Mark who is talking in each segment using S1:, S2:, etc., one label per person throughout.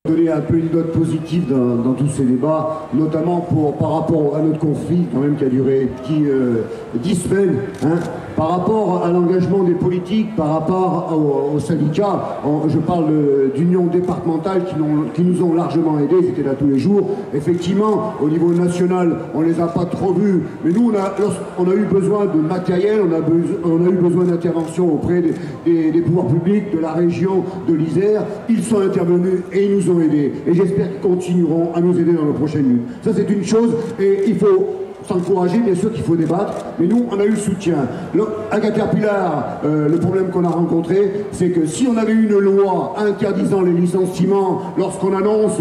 S1: Donner un peu une note positive dans tous ces débats, notamment par rapport à notre conflit quand même qui a duré 10 semaines, hein, par rapport à l'engagement des politiques, par rapport aux syndicats. Je parle d'unions départementales qui nous ont largement aidés, ils étaient là tous les jours. Effectivement, au niveau national, on ne les a pas trop vus, mais nous, on a eu besoin de matériel, on a eu besoin d'intervention auprès des pouvoirs publics, de la région, de l'Isère. Ils sont intervenus et ils nous ont aidés. Et j'espère qu'ils continueront à nous aider dans les prochaines minutes. Ça, c'est une chose, et il faut s'encourager, bien sûr qu'il faut débattre, mais nous, on a eu le soutien. À Caterpillar, le problème qu'on a rencontré, c'est que si on avait eu une loi interdisant les licenciements, lorsqu'on annonce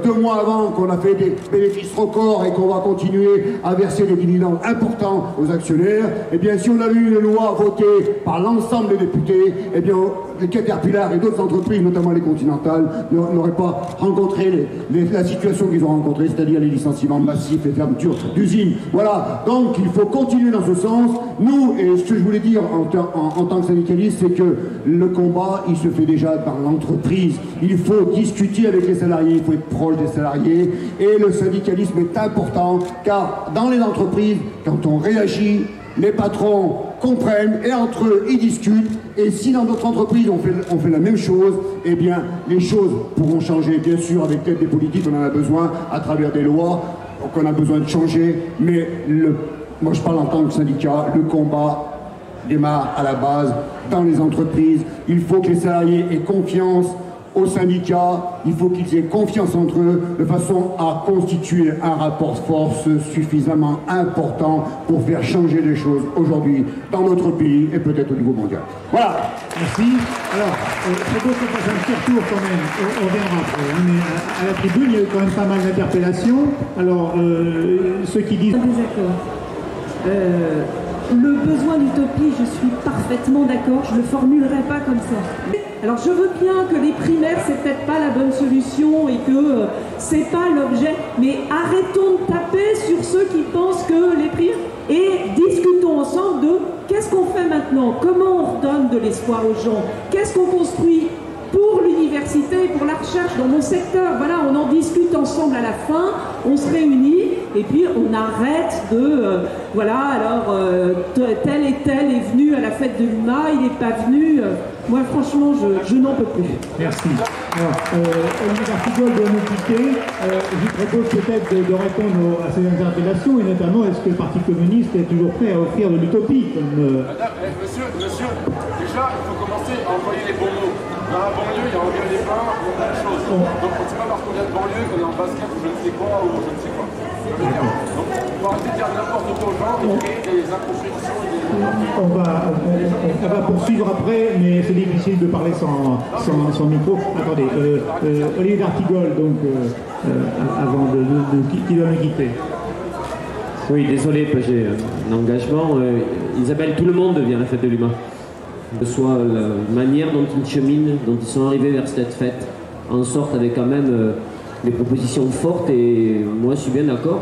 S1: 2 mois avant qu'on a fait des bénéfices records et qu'on va continuer à verser des dividendes importants aux actionnaires, eh bien, si on avait eu une loi votée par l'ensemble des députés, eh bien, les Caterpillar et d'autres entreprises, notamment les continentales, n'auraient pas rencontré la situation qu'ils ont rencontrée, c'est-à-dire les licenciements massifs, les fermetures d'usines. Voilà, donc il faut continuer dans ce sens. Nous, et ce que je voulais dire en tant que syndicaliste, c'est que le combat, il se fait déjà dans l'entreprise. Il faut discuter avec les salariés, il faut être proche des salariés, et le syndicalisme est important, car dans les entreprises, quand on réagit, les patrons comprennent et entre eux, ils discutent. Et si dans d'autres entreprises, on fait la même chose, eh bien, les choses pourront changer. Bien sûr, avec l'aide des politiques, on en a besoin à travers des lois qu'on a besoin de changer. Mais moi, je parle en tant que syndicat, le combat démarre à la base dans les entreprises. Il faut que les salariés aient confiance aux syndicats, il faut qu'ils aient confiance entre eux de façon à constituer un rapport de force suffisamment important pour faire changer les choses aujourd'hui dans notre pays et peut-être au niveau mondial. Voilà.
S2: Merci. Alors, c'est beau qu'on fasse un petit retour quand même, on reviendra après. Mais à la tribune, il y a eu quand même pas mal d'interpellations. Alors, ceux qui disent...
S3: Désaccord. Le besoin d'utopie, je suis parfaitement d'accord, je ne le formulerai pas comme ça. Alors je veux bien que les primaires, c'est peut-être pas la bonne solution et que c'est pas l'objet, mais arrêtons de taper sur ceux qui pensent que les primaires... Et discutons ensemble de qu'est-ce qu'on fait maintenant, comment on redonne de l'espoir aux gens, qu'est-ce qu'on construit pour l'université, pour la recherche dans mon secteur. Voilà, on en discute ensemble à la fin, on se réunit et puis on arrête de... voilà, alors tel et tel est venu à la fête de l'UMA, il n'est pas venu. Moi, franchement, je n'en peux plus.
S2: Merci. Alors, Olivier D'Artigol doit nous quitter. Je vous propose peut-être de répondre à ces interpellations et notamment, est-ce que le Parti communiste est toujours prêt à offrir de l'utopie
S4: Monsieur, déjà, il faut commencer à envoyer les bons mots. Dans la banlieue, il y a environ des pains, il y a plein de choses. Donc, c'est pas parce qu'on vient de banlieue qu'on est en basket ou je ne sais quoi ou je ne sais quoi. Donc, il faut arrêter de dire n'importe quoi aux gens et créer des incompréhensions.
S2: On va poursuivre après, mais c'est difficile de parler sans micro. Attendez, Olivier D'Artigol, donc, avant qui doit me quitter.
S5: Oui, désolé, j'ai un engagement. Isabelle, tout le monde vient à la fête de l'UMA. Que ce soit la manière dont ils cheminent, dont ils sont arrivés vers cette fête, en sorte avec quand même des propositions fortes, et moi je suis bien d'accord.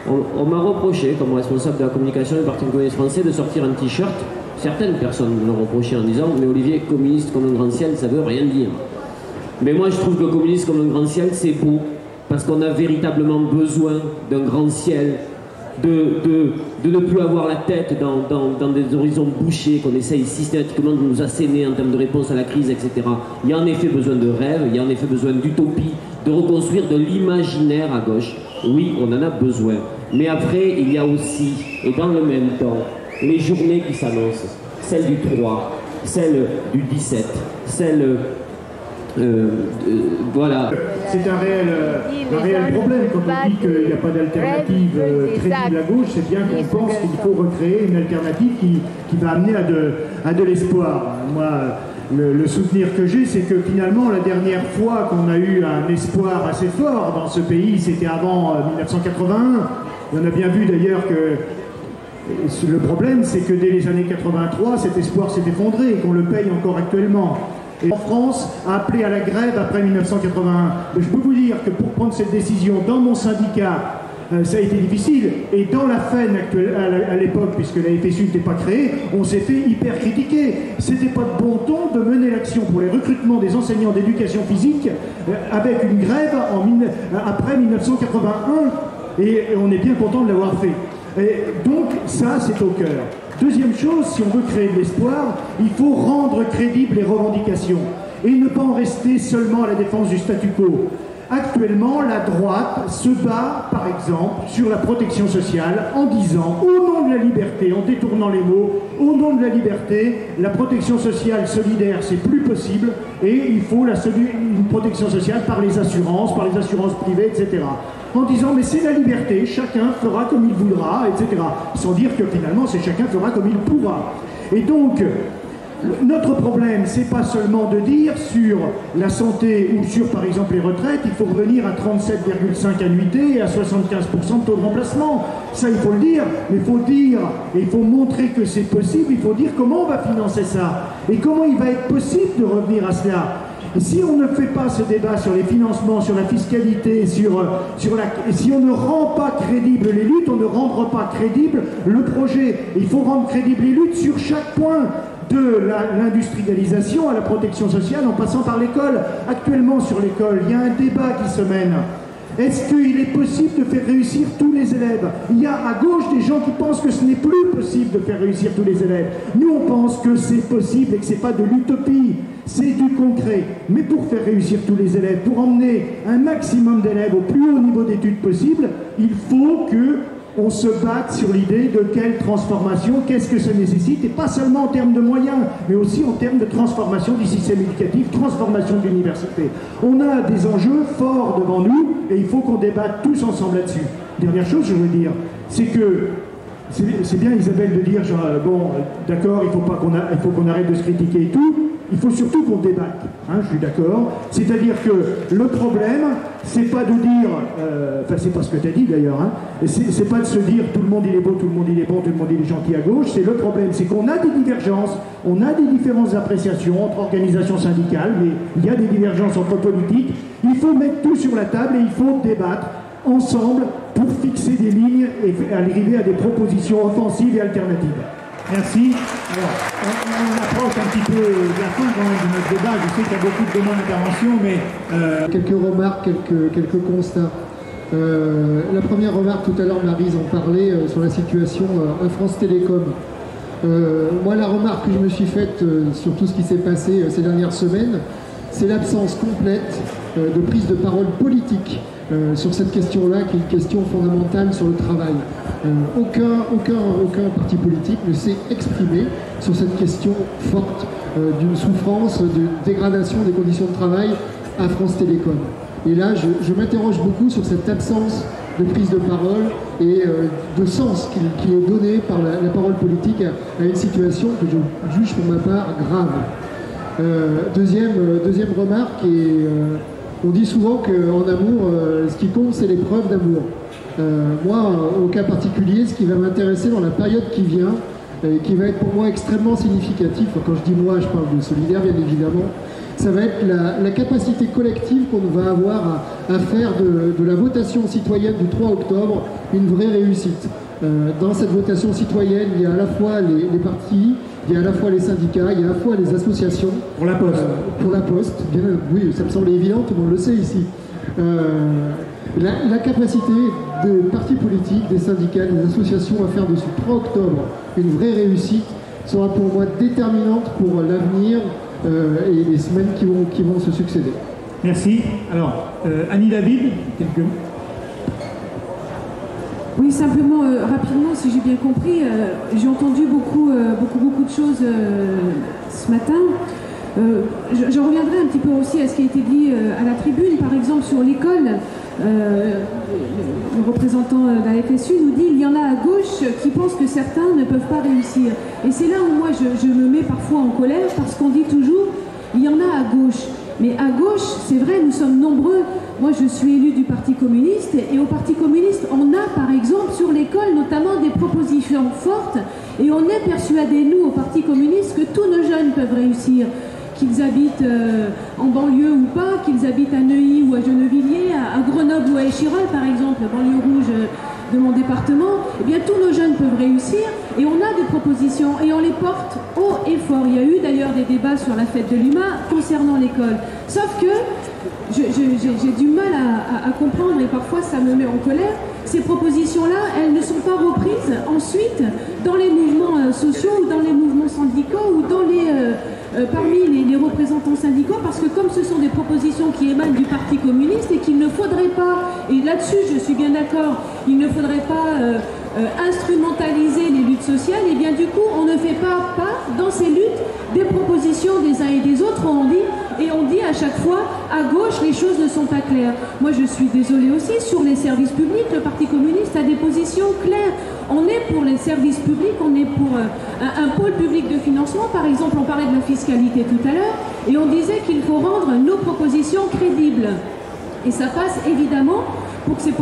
S5: On m'a reproché, comme responsable de la communication du Parti communiste français, de sortir un t-shirt. Certaines personnes me l'ont reproché en disant « Mais Olivier, communiste comme un grand ciel, ça veut rien dire. » Mais moi je trouve que communiste comme un grand ciel, c'est beau, parce qu'on a véritablement besoin d'un grand ciel, de ne plus avoir la tête dans des horizons bouchés qu'on essaye systématiquement de nous asséner en termes de réponse à la crise, etc. Il y a en effet besoin de rêves, il y a en effet besoin d'utopie, de reconstruire de l'imaginaire à gauche. Oui, on en a besoin. Mais après, il y a aussi, et dans le même temps, les journées qui s'annoncent. Celle du 3, celle du 17, celle... voilà.
S2: C'est un réel problème quand on dit qu'il n'y a pas d'alternative crédible à gauche, c'est bien qu'on pense qu'il faut recréer une alternative qui va amener à de l'espoir. Moi, le souvenir que j'ai, c'est que finalement, la dernière fois qu'on a eu un espoir assez fort dans ce pays, c'était avant 1981. On a bien vu d'ailleurs que le problème, c'est que dès les années 83, cet espoir s'est effondré et qu'on le paye encore actuellement. Et en France a appelé à la grève après 1981. Je peux vous dire que pour prendre cette décision dans mon syndicat, ça a été difficile. Et dans la FEN actuelle, à l'époque, puisque la FSU n'était pas créée, on s'est fait hyper critiquer. C'était pas de bon ton de mener l'action pour les recrutements des enseignants d'éducation physique avec une grève après 1981. Et on est bien content de l'avoir fait. Et donc ça, c'est au cœur. Deuxième chose, si on veut créer de l'espoir, il faut rendre crédibles les revendications et ne pas en rester seulement à la défense du statu quo. Actuellement, la droite se bat, par exemple, sur la protection sociale en disant, au nom de la liberté, en détournant les mots, au nom de la liberté, la protection sociale solidaire, c'est plus possible, et il faut une protection sociale par les assurances privées, etc. En disant, mais c'est la liberté, chacun fera comme il voudra, etc. Sans dire que finalement, c'est chacun fera comme il pourra. Et donc, notre problème, c'est pas seulement de dire sur la santé ou sur, par exemple, les retraites, il faut revenir à 37,5 annuités et à 75% de taux de remplacement. Ça, il faut le dire, mais il faut dire, et il faut montrer que c'est possible, il faut dire comment on va financer ça, et comment il va être possible de revenir à cela. Et si on ne fait pas ce débat sur les financements, sur la fiscalité, si on ne rend pas crédible les luttes, on ne rendra pas crédible le projet. Il faut rendre crédible les luttes sur chaque point, de l'industrialisation à la protection sociale en passant par l'école. Actuellement sur l'école, il y a un débat qui se mène. Est-ce qu'il est possible de faire réussir tous les élèves? Il y a à gauche des gens qui pensent que ce n'est plus possible de faire réussir tous les élèves. Nous, on pense que c'est possible et que ce n'est pas de l'utopie, c'est du concret. Mais pour faire réussir tous les élèves, pour emmener un maximum d'élèves au plus haut niveau d'études possible, il faut qu'on se batte sur l'idée de quelle transformation, qu'est-ce que ça nécessite, et pas seulement en termes de moyens, mais aussi en termes de transformation du système éducatif, transformation de l'université. On a des enjeux forts devant nous, et il faut qu'on débatte tous ensemble là-dessus. Dernière chose, je veux dire, c'est que c'est bien, Isabelle, de dire, genre, bon, d'accord, il faut qu'on arrête de se critiquer et tout. Il faut surtout qu'on débatte, hein, je suis d'accord. C'est-à-dire que le problème, c'est pas de dire, enfin c'est pas ce que tu as dit d'ailleurs, hein, c'est pas de se dire tout le monde il est beau, tout le monde il est bon, tout le monde il est gentil à gauche. C'est le problème, c'est qu'on a des divergences, on a des différentes appréciations entre organisations syndicales, mais il y a des divergences entre politiques. Il faut mettre tout sur la table et il faut débattre ensemble pour fixer des lignes et arriver à des propositions offensives et alternatives. Merci. Alors, on approche un petit peu de la fin quand même de notre débat. Je sais qu'il y a beaucoup de demandes d'intervention, mais...
S6: Quelques remarques, quelques constats. La première remarque, tout à l'heure, Maryse en parlait sur la situation à France Télécom. Moi, la remarque que je me suis faite sur tout ce qui s'est passé ces dernières semaines, c'est l'absence complète de prise de parole politique sur cette question-là, qui est une question fondamentale sur le travail. Aucun parti politique ne s'est exprimé sur cette question forte d'une souffrance, d'une dégradation des conditions de travail à France Télécom. Et là, je m'interroge beaucoup sur cette absence de prise de parole et de sens qui est donné par la parole politique à une situation que je juge pour ma part grave. Deuxième remarque, on dit souvent qu'en amour, ce qui compte, c'est l'épreuve d'amour. Moi, au cas particulier, ce qui va m'intéresser dans la période qui vient, qui va être pour moi extrêmement significatif, quand je dis moi, je parle de Solidaire, bien évidemment, ça va être la capacité collective qu'on va avoir à faire de la votation citoyenne du 3 octobre une vraie réussite. Dans cette votation citoyenne, il y a à la fois les partis, il y a à la fois les syndicats, il y a à la fois les associations.
S2: Pour la Poste.
S6: Pour la Poste, bien, oui, ça me semble évident, tout le monde le sait ici. La capacité des partis politiques, des syndicats, des associations à faire de ce 3 octobre une vraie réussite sera pour moi déterminante pour l'avenir et les semaines qui vont se succéder.
S2: Merci. Alors, Annie David, quelques...
S3: Oui, simplement, rapidement, si j'ai bien compris, j'ai entendu beaucoup de choses ce matin. Je reviendrai un petit peu aussi à ce qui a été dit à la tribune, par exemple sur l'école. Le représentant de la FSU nous dit il y en a à gauche qui pensent que certains ne peuvent pas réussir. Et c'est là où moi je me mets parfois en colère parce qu'on dit toujours il y en a à gauche. Mais à gauche, c'est vrai, nous sommes nombreux. Moi, je suis élue du Parti communiste et au Parti communiste, on a par exemple sur l'école notamment des propositions fortes et on est persuadés, nous, au Parti communiste, que tous nos jeunes peuvent réussir, qu'ils habitent en banlieue ou pas, qu'ils habitent à Neuilly ou à Gennevilliers, à Grenoble ou à Échirol par exemple, banlieue rouge de mon département, eh bien tous nos jeunes peuvent réussir et on a des propositions et on les porte haut et fort. Il y a eu d'ailleurs des débats sur la fête de l'UMA concernant l'école. Sauf que j'ai du mal à comprendre et parfois ça me met en colère. Ces propositions-là, elles ne sont pas reprises ensuite dans les mouvements sociaux ou dans les mouvements syndicaux ou dans parmi les représentants syndicaux, parce que comme ce sont des propositions qui émanent du Parti communiste et qu'il ne faudrait pas, et là-dessus je suis bien d'accord, il ne faudrait pas instrumentaliser les luttes sociales, et bien du coup on ne fait pas dans ces luttes des propositions des uns et des autres, on dit à chaque fois à gauche les choses ne sont pas claires. Moi je suis désolée aussi, sur les services publics, le Parti communiste a des positions claires. On est pour les services publics, on est pour un pôle public de financement. Par exemple, on parlait de la fiscalité tout à l'heure, et on disait qu'il faut rendre nos propositions crédibles. Et ça passe évidemment, pour que ces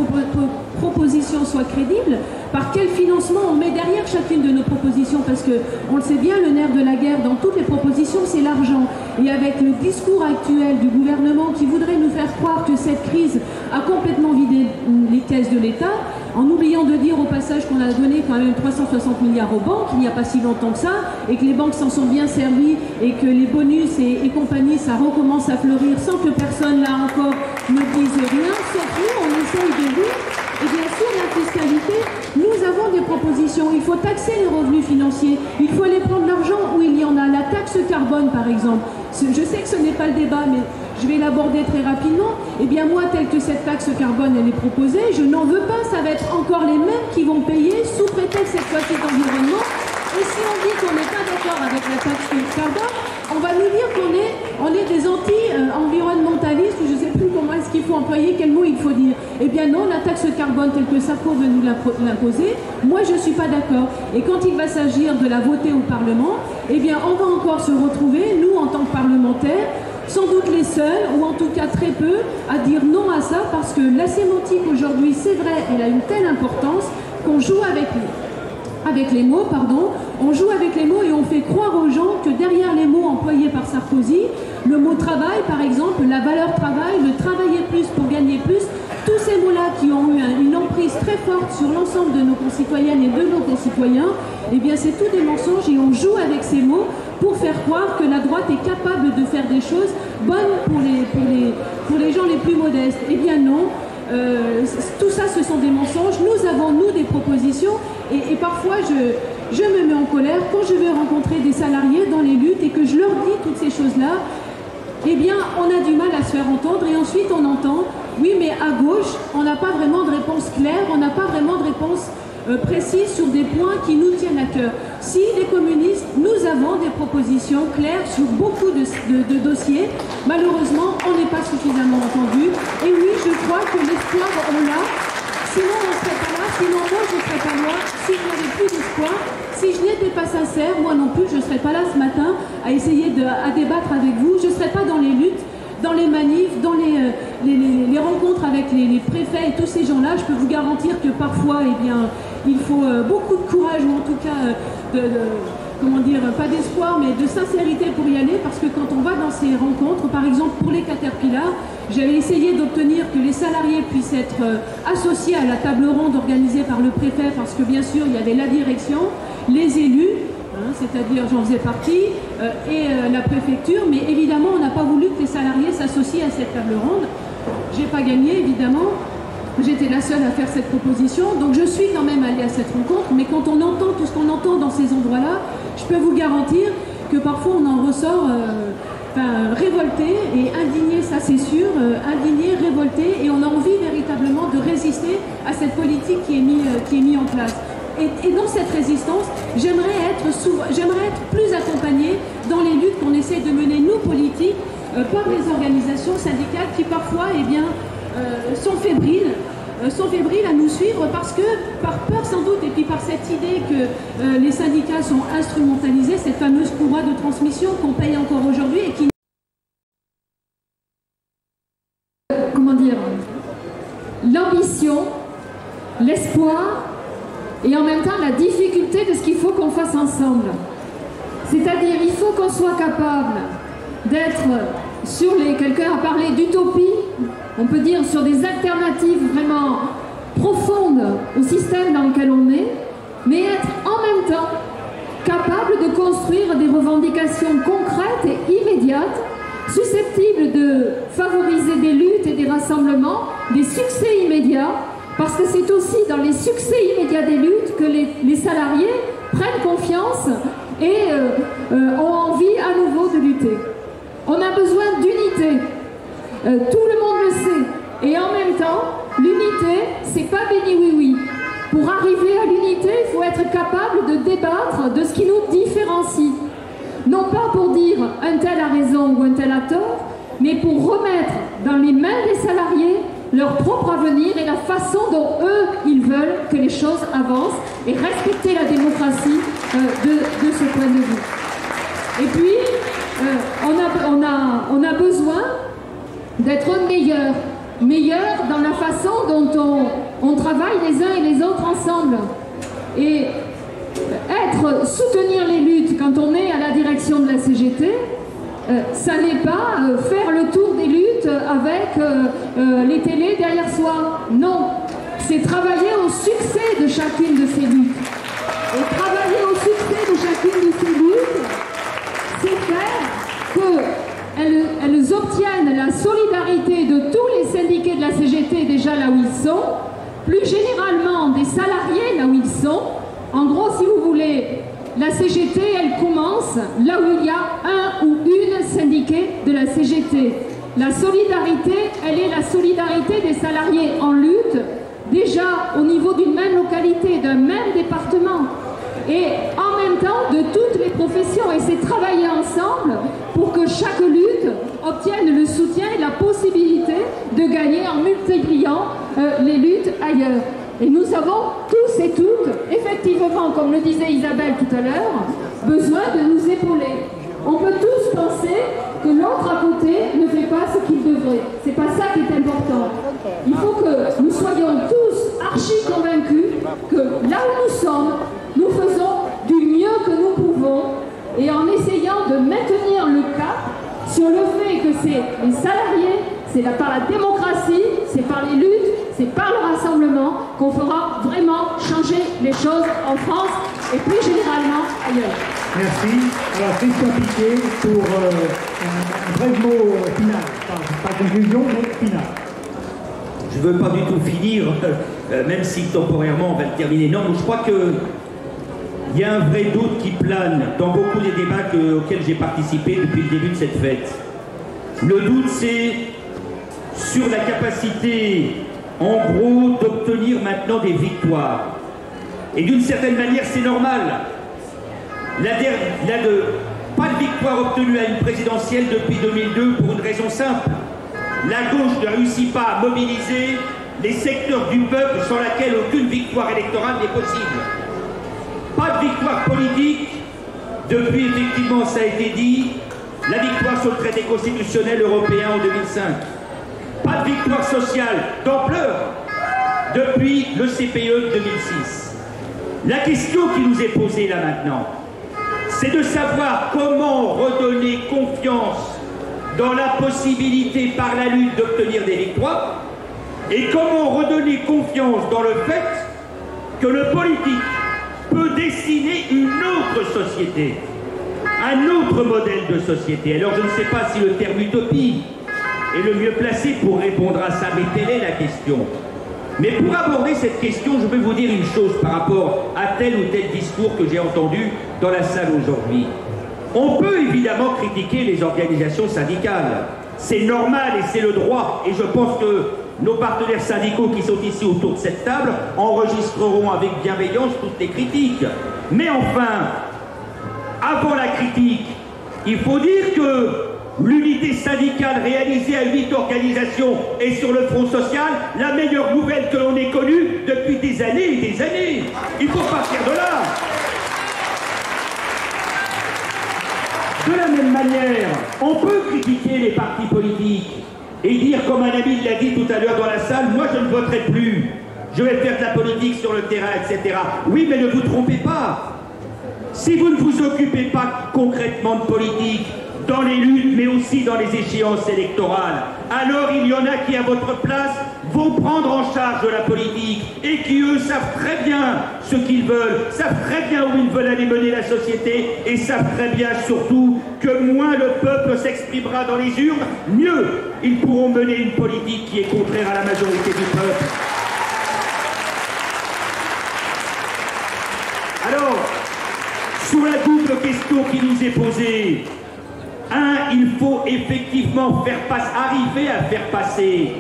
S3: propositions soient crédibles, par quel financement on met derrière chacune de nos propositions, parce que on le sait bien, le nerf de la guerre dans toutes les propositions, c'est l'argent. Et avec le discours actuel du gouvernement qui voudrait nous faire croire que cette crise a complètement vidé les caisses de l'État, en oubliant de dire au passage qu'on a donné quand même 360 milliards aux banques, il n'y a pas si longtemps que ça, et que les banques s'en sont bien servies, et que les bonus et compagnie, ça recommence à fleurir sans que personne, là encore, ne dise rien, sauf nous, on essaye de dire. Et bien sûr, la fiscalité, nous avons des propositions. Il faut taxer les revenus financiers. Il faut aller prendre l'argent où il y en a. La taxe carbone, par exemple. Je sais que ce n'est pas le débat, mais je vais l'aborder très rapidement. Eh bien moi, telle que cette taxe carbone, elle est proposée, je n'en veux pas. Ça va être encore les mêmes qui vont payer, sous prétexte cette fois-ci d'environnement. Et si on dit qu'on n'est pas d'accord avec la taxe carbone, on va nous dire qu'on est des anti-environnementalistes, ou je ne sais plus comment est-ce qu'il faut employer, quel mot il faut dire. Eh bien non, la taxe carbone telle que Sarko veut nous l'imposer, moi je ne suis pas d'accord. Et quand il va s'agir de la voter au Parlement, eh bien on va encore se retrouver, nous en tant que parlementaires, sans doute les seuls, ou en tout cas très peu, à dire non à ça, parce que la sémantique aujourd'hui, c'est vrai, elle a une telle importance qu'on joue avec les mots, on joue avec les mots et on fait croire aux gens que derrière les mots employés par Sarkozy, le mot travail par exemple, la valeur travail, le travailler plus pour gagner plus, tous ces mots-là qui ont eu une emprise très forte sur l'ensemble de nos concitoyennes et de nos concitoyens, eh bien c'est tout des mensonges et on joue avec ces mots pour faire croire que la droite est capable de faire des choses bonnes pour les gens les plus modestes. Eh bien non. Tout ça, ce sont des mensonges. Nous avons, nous, des propositions et parfois, je me mets en colère quand je vais rencontrer des salariés dans les luttes et que je leur dis toutes ces choses-là. Eh bien, on a du mal à se faire entendre et ensuite on entend, oui, mais à gauche, on n'a pas vraiment de réponse claire, on n'a pas vraiment de réponse précise sur des points qui nous tiennent à cœur. Si les communistes, nous avons des propositions claires sur beaucoup de dossiers, malheureusement, on n'est pas suffisamment entendu. Et oui, je crois que l'espoir, on l'a. Sinon, on ne serait pas là. Sinon, moi, je ne serais pas là. Si je n'avais plus d'espoir, si je n'étais pas sincère, moi non plus, je ne serais pas là ce matin à essayer à débattre avec vous. Je ne serais pas dans les luttes, dans les manifs, dans les rencontres avec les préfets et tous ces gens-là. Je peux vous garantir que parfois, eh bien, il faut beaucoup de courage, ou en tout cas, comment dire, pas d'espoir, mais de sincérité pour y aller, parce que quand on va dans ces rencontres, par exemple pour les Caterpillar, j'avais essayé d'obtenir que les salariés puissent être associés à la table ronde organisée par le préfet, parce que bien sûr, il y avait la direction, les élus, c'est-à-dire j'en faisais partie, et la préfecture, mais évidemment, on n'a pas voulu que les salariés s'associent à cette table ronde. J'ai pas gagné, évidemment. J'étais la seule à faire cette proposition, donc je suis quand même allée à cette rencontre, mais quand on entend tout ce qu'on entend dans ces endroits-là, je peux vous garantir que parfois on en ressort révolté et indigné, ça c'est sûr, indigné, révolté, et on a envie véritablement de résister à cette politique qui est mise en place. Et dans cette résistance, j'aimerais être plus accompagnée dans les luttes qu'on essaie de mener, nous, politiques, par les organisations syndicales qui parfois, eh bien, sont fébriles à nous suivre parce que, par peur sans doute, et puis par cette idée que les syndicats sont instrumentalisés, cette fameuse courroie de transmission qu'on paye encore aujourd'hui et qui...
S7: Comment dire, l'ambition, l'espoir et en même temps la difficulté de ce qu'il faut qu'on fasse ensemble. C'est-à-dire, il faut qu'on soit capable d'être sur les... Quelqu'un a parlé d'utopie, on peut dire sur des alternatives vraiment profondes au système dans lequel on est, mais être en même temps capable de construire des revendications concrètes et immédiates, susceptibles de favoriser des luttes et des rassemblements, des succès immédiats, parce que c'est aussi dans les succès immédiats des luttes que les salariés prennent confiance et ont envie à nouveau de lutter. On a besoin d'unité, tout le monde le sait, et en même temps, l'unité, c'est pas béni oui-oui. Pour arriver à l'unité, il faut être capable de débattre de ce qui nous différencie. Non pas pour dire un tel a raison ou un tel a tort, mais pour remettre dans les mains des salariés leur propre avenir et la façon dont eux, ils veulent que les choses avancent et respecter la démocratie de ce point de vue. Et puis, on a besoin d'être meilleurs dans la façon dont on travaille les uns et les autres ensemble. Et soutenir les luttes quand on est à la direction de la CGT, ça n'est pas faire le tour des luttes avec les télés derrière soi. Non, c'est travailler au succès de chacune de ces luttes. Et travailler au succès de chacune de ces luttes, c'est faire qu'elles obtiennent la solidarité de tous les syndiqués de la CGT déjà là où ils sont, plus généralement des salariés là où ils sont. En gros, si vous voulez, la CGT, elle commence là où il y a un ou une syndiquée de la CGT. La solidarité, elle est la solidarité des salariés en lutte, déjà au niveau d'une même localité, d'un même département, et en même temps de toutes les professions. Et c'est travailler ensemble pour que chaque lutte obtienne le soutien et la possibilité de gagner en multipliant les luttes ailleurs. Et nous avons tous et toutes, effectivement, comme le disait Isabelle tout à l'heure, besoin de nous épauler. On peut tous penser que l'autre à côté ne fait pas ce qu'il devrait. C'est pas ça qui est important. Il faut que nous soyons tous archi convaincus que là où nous sommes, nous faisons du mieux que nous pouvons, et en essayant de maintenir le cap sur le fait que c'est les salariés, c'est par la démocratie, c'est par les luttes, c'est par le rassemblement qu'on fera vraiment changer les choses en France et plus généralement ailleurs.
S2: Merci. Alors Christian Piquet pour un bref mot final. Pas conclusion, mais final.
S8: Je ne veux pas du tout finir, même si temporairement on va le terminer. Non, je crois qu'il y a un vrai doute qui plane dans beaucoup des débats auxquels j'ai participé depuis le début de cette fête. Le doute, c'est sur la capacité, en gros, d'obtenir maintenant des victoires. Et d'une certaine manière, c'est normal. Pas de victoire obtenue à une présidentielle depuis 2002 pour une raison simple. La gauche ne réussit pas à mobiliser les secteurs du peuple sans laquelle aucune victoire électorale n'est possible. Pas de victoire politique depuis, effectivement, ça a été dit, la victoire sur le traité constitutionnel européen en 2005. Pas de victoire sociale d'ampleur depuis le CPE de 2006. La question qui nous est posée là maintenant, c'est de savoir comment redonner confiance dans la possibilité par la lutte d'obtenir des victoires et comment redonner confiance dans le fait que le politique peut dessiner une autre société, un autre modèle de société. Alors je ne sais pas si le terme utopie est le mieux placé pour répondre à ça, mais telle est la question. Mais pour aborder cette question, je vais vous dire une chose par rapport à tel ou tel discours que j'ai entendu dans la salle aujourd'hui. On peut évidemment critiquer les organisations syndicales. C'est normal et c'est le droit. Et je pense que nos partenaires syndicaux qui sont ici autour de cette table enregistreront avec bienveillance toutes les critiques. Mais enfin, avant la critique, il faut dire que l'unité syndicale réalisée à 8 organisations et sur le front social, la meilleure nouvelle que l'on ait connue depuis des années et des années. Il faut partir de là. De la même manière, on peut critiquer les partis politiques et dire, comme un ami l'a dit tout à l'heure dans la salle, moi je ne voterai plus, je vais faire de la politique sur le terrain, etc. Oui, mais ne vous trompez pas. Si vous ne vous occupez pas concrètement de politique, dans les luttes, mais aussi dans les échéances électorales. Alors il y en a qui, à votre place, vont prendre en charge la politique et qui, eux, savent très bien ce qu'ils veulent, savent très bien où ils veulent aller mener la société et savent très bien, surtout, que moins le peuple s'exprimera dans les urnes, mieux ils pourront mener une politique qui est contraire à la majorité du peuple. Alors, sur la double question qui nous est posée, il faut effectivement arriver à faire passer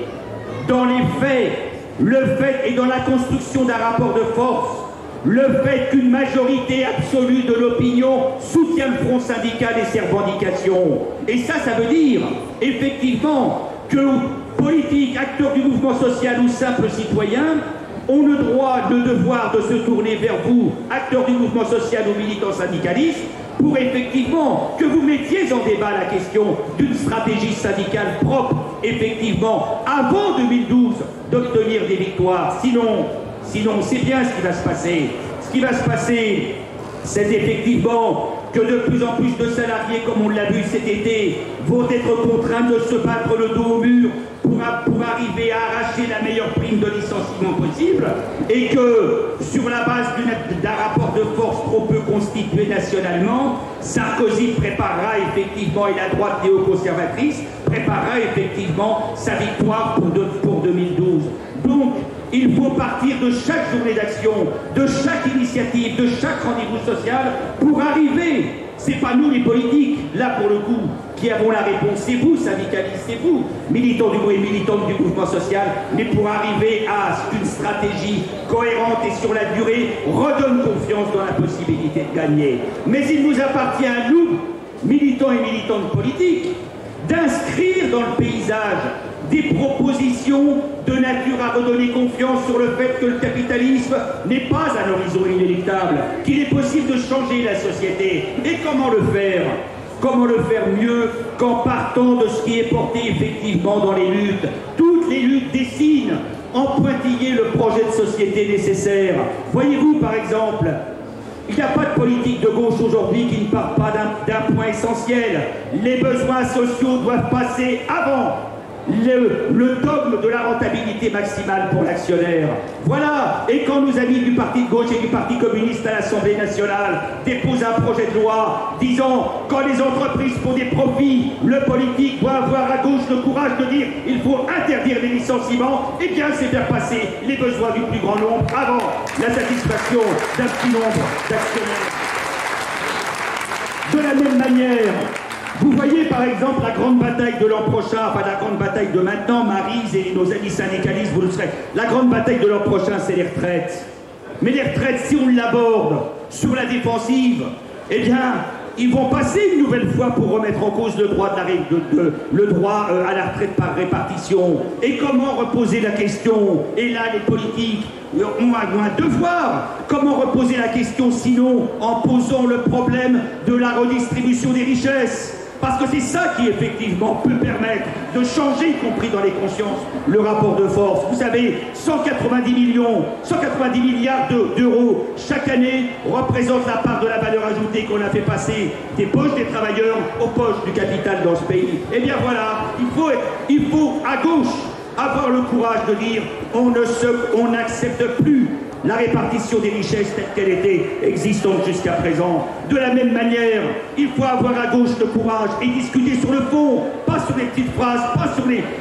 S8: dans les faits, le fait et dans la construction d'un rapport de force, le fait qu'une majorité absolue de l'opinion soutient le front syndical et ses revendications. Et ça veut dire effectivement que politiques, acteurs du mouvement social ou simples citoyens ont le droit, le devoir de se tourner vers vous, acteurs du mouvement social ou militants syndicalistes, pour effectivement que vous mettiez en débat la question d'une stratégie syndicale propre, effectivement, avant 2012, d'obtenir des victoires. Sinon, on sait bien ce qui va se passer. Ce qui va se passer, c'est effectivement que de plus en plus de salariés, comme on l'a vu cet été, vont être contraints de se battre le dos au mur pour arriver à arracher la meilleure prime de licenciement possible, et que sur la base d'un rapport de force trop peu constitué nationalement, Sarkozy préparera effectivement, et la droite néoconservatrice préparera effectivement sa victoire pour 2012. Donc, il faut partir de chaque journée d'action, de chaque initiative, de chaque rendez-vous social pour arriver. C'est pas nous les politiques, là pour le coup, qui avons la réponse. C'est vous, syndicalistes, c'est vous, militants et militantes du mouvement social, mais pour arriver à ce qu'une stratégie cohérente et sur la durée redonne confiance dans la possibilité de gagner. Mais il nous appartient à nous, militants et militantes politiques, d'inscrire dans le paysage des propositions de nature à redonner confiance sur le fait que le capitalisme n'est pas un horizon inéluctable, qu'il est possible de changer la société. Et comment le faire? Comment le faire mieux qu'en partant de ce qui est porté effectivement dans les luttes? Toutes les luttes dessinent en pointillé le projet de société nécessaire. Voyez-vous, par exemple, il n'y a pas de politique de gauche aujourd'hui qui ne part pas d'un point essentiel. Les besoins sociaux doivent passer avant le dogme de la rentabilité maximale pour l'actionnaire. Voilà. Et quand nos amis du parti de gauche et du parti communiste à l'Assemblée nationale déposent un projet de loi disant quand les entreprises font des profits, le politique doit avoir à gauche le courage de dire il faut interdire les licenciements, eh bien c'est faire passer les besoins du plus grand nombre avant la satisfaction d'un petit nombre d'actionnaires. De la même manière, vous voyez par exemple la grande bataille de l'an prochain, enfin la grande bataille de maintenant, Maryse et nos amis syndicalistes, vous le serez. La grande bataille de l'an prochain, c'est les retraites. Mais les retraites, si on l'aborde sur la défensive, eh bien, ils vont passer une nouvelle fois pour remettre en cause le droit, à la retraite par répartition. Et comment reposer la question? Et là, les politiques ont un devoir. Comment reposer la question sinon en posant le problème de la redistribution des richesses? Parce que c'est ça qui, effectivement, peut permettre de changer, y compris dans les consciences, le rapport de force. Vous savez, 190 milliards d'euros chaque année représentent la part de la valeur ajoutée qu'on a fait passer des poches des travailleurs aux poches du capital dans ce pays. Eh bien voilà, il faut à gauche avoir le courage de dire on n'accepte plus la répartition des richesses telle qu'elle était existante jusqu'à présent. De la même manière, il faut avoir à gauche le courage et discuter sur le fond, pas sur les petites phrases, pas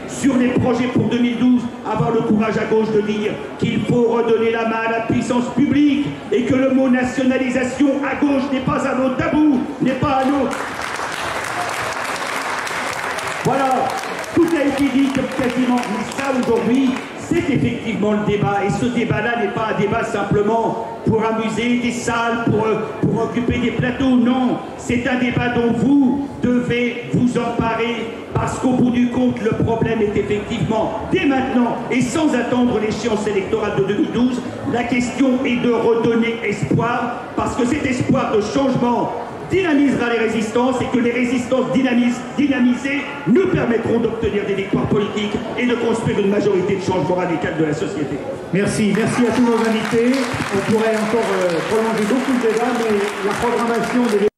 S8: sur les projets pour 2012, avoir le courage à gauche de dire qu'il faut redonner la main à la puissance publique et que le mot nationalisation à gauche n'est pas un mot tabou, n'est pas un autre. Voilà, tout a été dit quasiment, mais ça aujourd'hui, c'est effectivement le débat. Et ce débat-là n'est pas un débat simplement pour amuser des salles, pour occuper des plateaux. Non, c'est un débat dont vous devez vous emparer parce qu'au bout du compte, le problème est effectivement, dès maintenant et sans attendre l'échéance électorale de 2012, la question est de redonner espoir parce que cet espoir de changement dynamisera les résistances et que les résistances dynamisées nous permettront d'obtenir des victoires politiques et de construire une majorité de changement radical de la société.
S2: Merci à tous nos invités. On pourrait encore prolonger beaucoup le débat, mais la programmation des